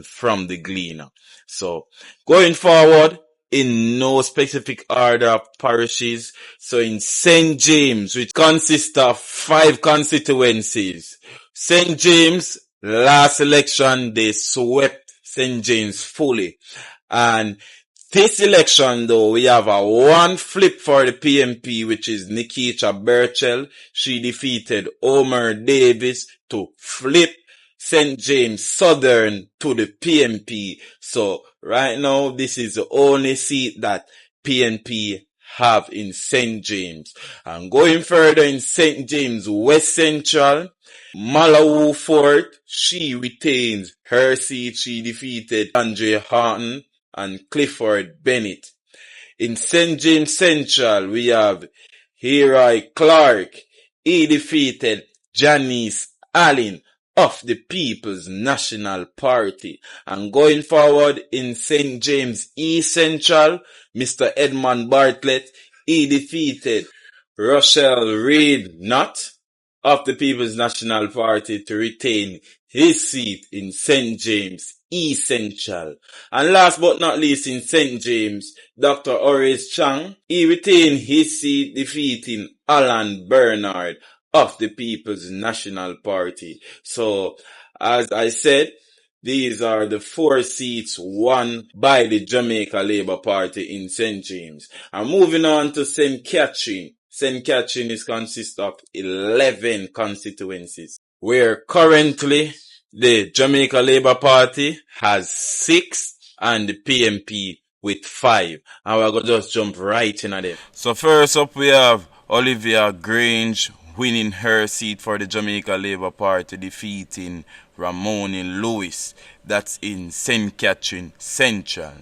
from the Gleaner. So going forward, in no specific order of parishes. So in St. James, which consists of 5 constituencies. St. James, last election, they swept St. James fully. And this election, though, we have a one flip for the PNP, which is Nikita Burchell. She defeated Omer Davis to flip St. James Southern to the PNP. So right now, this is the only seat that PNP have in St. James. And going further in St. James West Central, Malawi Fort, she retains her seat. She defeated Andre Horton and Clifford Bennett. In St. James Central, we have Heroy Clark. He defeated Janice Allen of the People's National Party. And going forward in St. James East Central, Mr. Edmund Bartlett, he defeated Rochelle Reed Nutt of the People's National Party to retain his seat in St. James East Central. And last but not least in St. James, Dr. Horace Chang, he retained his seat defeating Alan Bernard of the People's National Party. So, as I said, these are the 4 seats won by the Jamaica Labour Party in St. James. And moving on to St. Catherine. St. Catherine is consists of 11 constituencies, where currently the Jamaica Labour Party has 6 and the PNP with 5. And we're going to just jump right in at them. So first up we have Olivia Grange winning her seat for the Jamaica Labour Party, defeating Ramoni Lewis. That's in St. Catherine Central.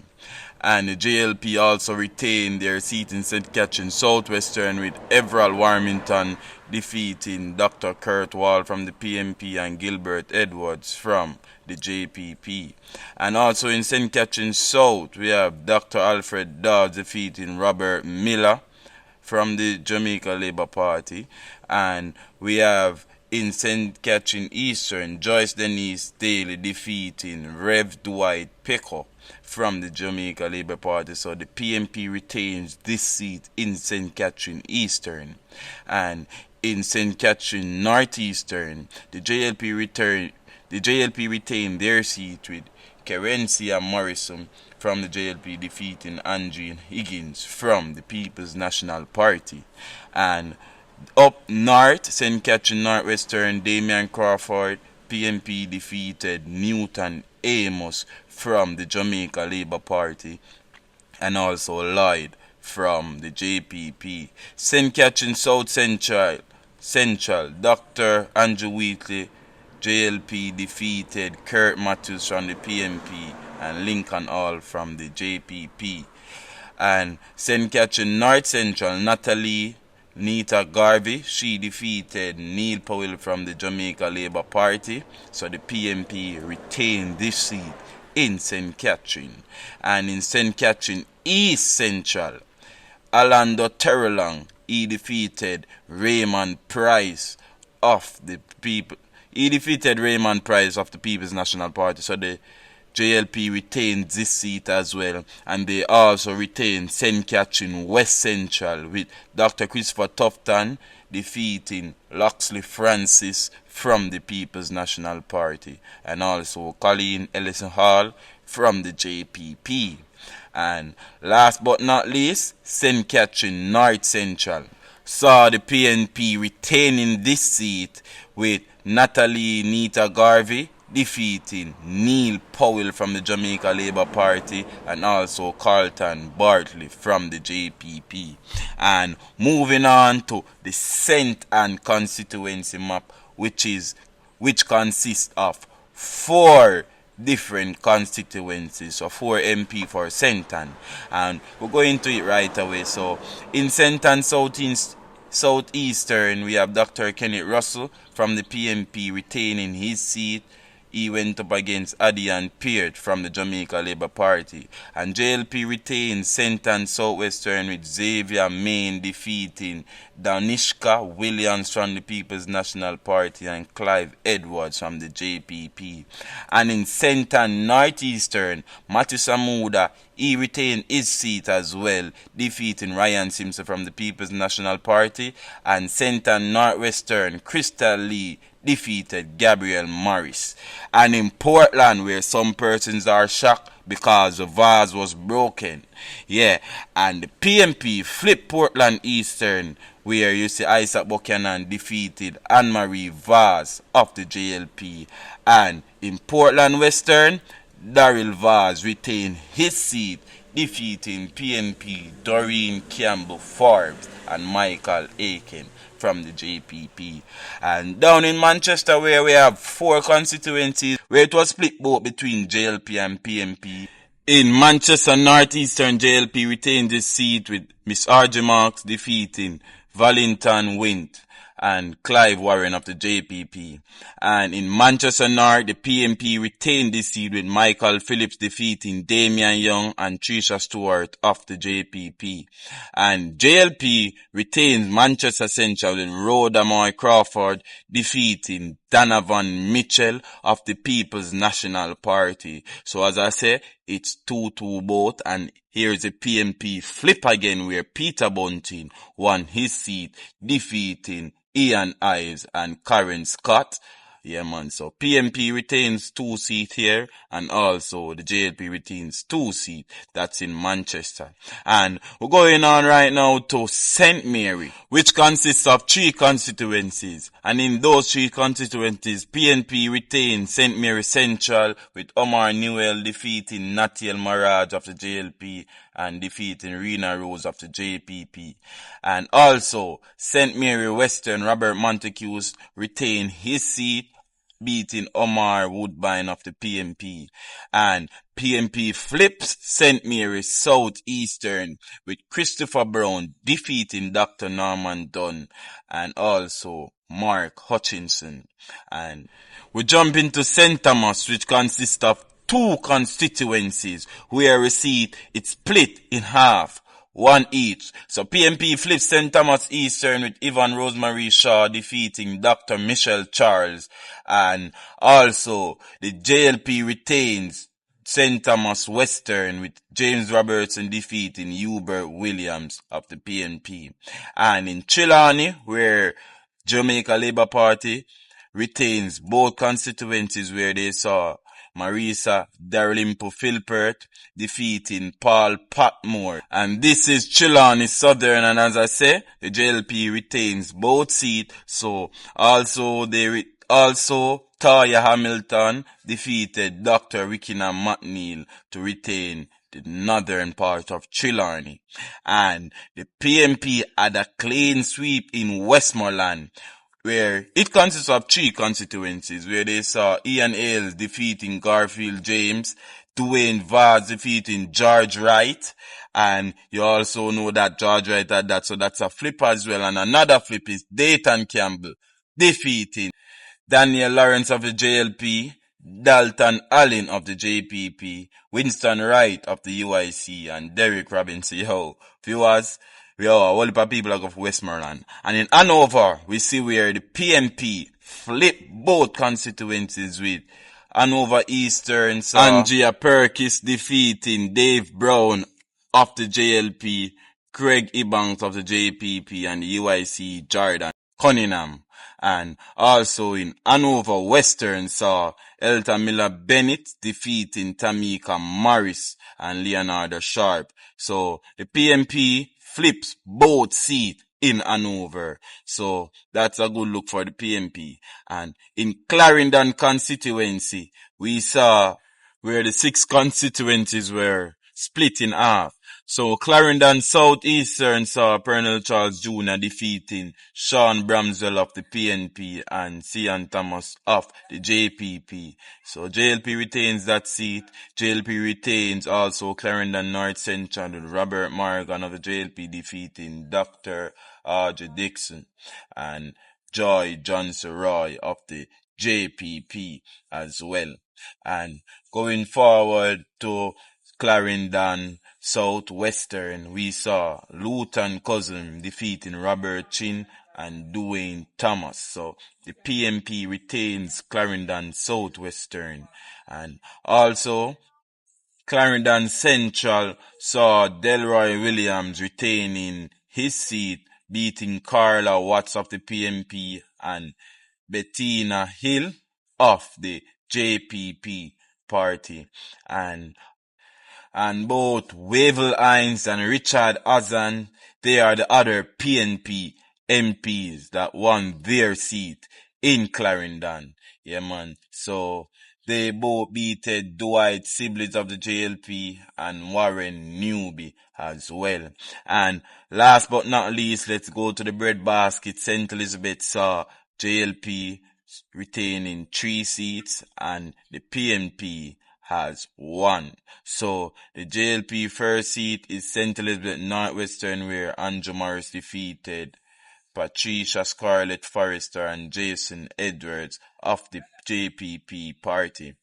And the JLP also retained their seat in St. Catherine Southwestern with Everall Warmington defeating Dr. Kurt Wall from the PNP and Gilbert Edwards from the JPP. And also in St. Catherine South, we have Dr. Alfred Dodds defeating Robert Miller from the Jamaica Labour Party. And we have in St. Catherine Eastern, Joyce Denise Daly defeating Rev Dwight Pico from the Jamaica Labour Party. So the PNP retains this seat in St. Catherine Eastern. And in St. Catherine Northeastern, the JLP retained their seat with Kerencia Morrison from the JLP defeating Andrew Higgins from the People's National Party. And up north, St. Catherine Northwestern, Damian Crawford, PNP defeated Newton Amos from the Jamaica Labour Party, and also Lloyd from the JPP. St. Catherine South Central, Dr. Andrew Wheatley, JLP defeated Kurt Matthews from the PNP and Lincoln Hall from the JPP. And St. Catherine North Central, Natalie Nita Garvey, she defeated Neil Powell from the Jamaica Labour Party. So the PNP retained this seat in St. Catherine. And in St. Catherine East Central, Orlando Terrelong, he defeated Raymond Price of the People's National Party. So the JLP retained this seat as well, and they also retained St. Catherine West Central with Dr. Christopher Tufton defeating Loxley Francis from the People's National Party, and also Colleen Ellison Hall from the JPP. And last but not least, St. Catherine North Central saw the PNP retaining this seat with Natalie Nita Garvey defeating Neil Powell from the Jamaica Labour Party and also Carlton Bartley from the JPP. And moving on to the St. Ann constituency map, which consists of 4 different constituencies, so 4 MP for St. Ann. And we're going to it right away. So in St. Ann Southeastern, we have Dr. Kenneth Russell from the PNP retaining his seat. he went up against Adian Peart from the Jamaica Labour Party. And JLP retained Centre and Southwestern with Xavier Main defeating Danishka Williams from the People's National Party and Clive Edwards from the JPP. And in Centre and Northeastern, Matthew Samuda, he retained his seat as well, defeating Ryan Simpson from the People's National Party. And Centre and Northwestern, Crystal Lee defeated Gabriel Morris. And in Portland, where some persons are shocked because the vase was broken. Yeah, and the PNP flipped Portland Eastern, where you see Isaac Buchanan defeated Anne-Marie Vaz of the JLP. And in Portland Western, Daryl Vaz retained his seat, defeating PNP Doreen Campbell Forbes and Michael Aiken from the JPP. And down in Manchester, where we have 4 constituencies, where it was split both between JLP and PNP. In Manchester North Eastern, JLP retained this seat with Miss R.J. Marks defeating Valentin Wint and Clive Warren of the JPP. And in Manchester North, the PNP retained this seat with Michael Phillips defeating Damian Young and Tricia Stewart of the JPP. And JLP retains Manchester Central with Rhoda Moy Crawford defeating Donovan Mitchell of the People's National Party. So as I say, it's 2-2 both, and here's a PNP flip again where Peter Bunting won his seat defeating Ian Ives and Karen Scott. Yeah, man. So PNP retains 2 seats here, and also the JLP retains 2 seats. That's in Manchester. And we're going on right now to St. Mary, which consists of 3 constituencies. And in those 3 constituencies, PNP retains St. Mary Central with Omar Newell defeating Natiel Maraj of the JLP and defeating Rena Rose of the JPP. And also, St. Mary Western, Robert Montague retained his seat, beating Omar Woodbine of the PNP. And PNP flips St. Mary Southeastern with Christopher Brown defeating Dr. Norman Dunn and also Mark Hutchinson. And we jump into St. Thomas, which consists of 2 constituencies where a seat it's split in half, 1 each. So PNP flips St. Thomas Eastern with Yvonne Rosemary Shaw defeating Dr. Michelle Charles. And also the JLP retains St. Thomas Western with James Robertson defeating Hubert Williams of the PNP. And in Trelawney, where Jamaica Labour Party retains both constituencies, where they saw Marisa Darlimpo Philpert defeating Paul Patmore. And this is Trelawney Southern, and as I say, the JLP retains both seats. So also Taya Hamilton defeated Dr. Rickina McNeil to retain the northern part of Trelawney. And the PNP had a clean sweep in Westmoreland, where it consists of 3 constituencies, where they saw Ian Ailes defeating Garfield James, Dwayne Vaz defeating George Wright, and you also know that George Wright had that, so that's a flip as well. And another flip is Dayton Campbell defeating Daniel Lawrence of the JLP, Dalton Allen of the JPP, Winston Wright of the UIC, and Derek Robinson. Yo, viewers, a whole heap of people are going for Westmoreland. And in Hanover, we see where the PNP flip both constituencies with Hanover Eastern, so Andrea Perkis defeating Dave Brown of the JLP, Craig Ebanks of the JPP, and the UIC Jordan Cunningham. And also in Hanover Western saw Elton Miller Bennett defeating Tamika Morris and Leonardo Sharp. So the PNP flips both seats in Hanover. So that's a good look for the PNP. And in Clarendon constituency, we saw where the 6 constituencies were split in half. So Clarendon Southeastern saw Pernell Charles Jr. defeating Sean Bramswell of the PNP and Cian Thomas of the JPP. So JLP retains that seat. JLP retains also Clarendon North Central with Robert Morgan of the JLP defeating Dr. Audrey Dixon and Joy Johnson Roy of the JPP as well. And going forward to Clarendon Southwestern, we saw Luton Cousin defeating Robert Chin and Dwayne Thomas. So the PNP retains Clarendon Southwestern. And also Clarendon Central saw Delroy Williams retaining his seat, beating Carla Watts of the PNP and Bettina Hill of the JPP party. And both Wavell Hines and Richard Hazan, they are the other PNP MPs that won their seat in Clarendon. Yeah, man. So they both beated Dwight Siblings of the JLP and Warren Newby as well. And last but not least, let's go to the breadbasket. St. Elizabeth saw JLP retaining 3 seats and the PNP has 1. So the JLP first seat is St. Elizabeth Northwestern, where Andrew Morris defeated Patricia Scarlett Forrester and Jason Edwards of the JPP party.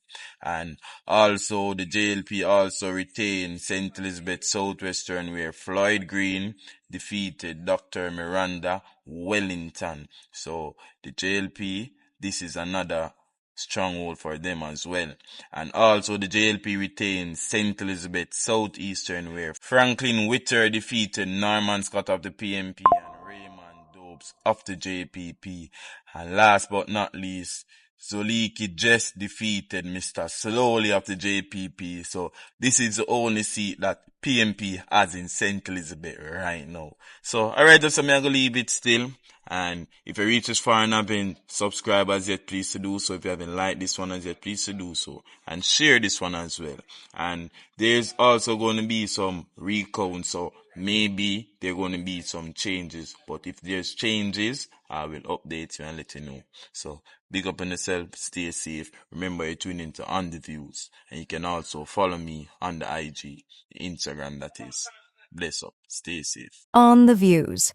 And also the JLP also retained St. Elizabeth Southwestern, where Floyd Green defeated Dr. Miranda Wellington. So the JLP, this is another stronghold for them as well. And also the JLP retains St. Elizabeth Southeastern, where Franklin Witter defeated Norman Scott of the PNP and Raymond Dobbs of the JPP. And last but not least, Zoliki just defeated Mr. Slowly of the JPP. So this is the only seat that PNP has in St. Elizabeth right now. So alright, so I'm gonna leave it still. And if you reach this far and haven't subscribed as yet, please to do so. If you haven't liked this one as yet, please to do so. And share this one as well. And there's also going to be some recounts, so maybe there are going to be some changes. But if there's changes, I will update you and let you know. So big up on yourself, stay safe. Remember, you're tuning into On The Views. And you can also follow me on the IG, the Instagram that is. Bless up, stay safe. On The Views.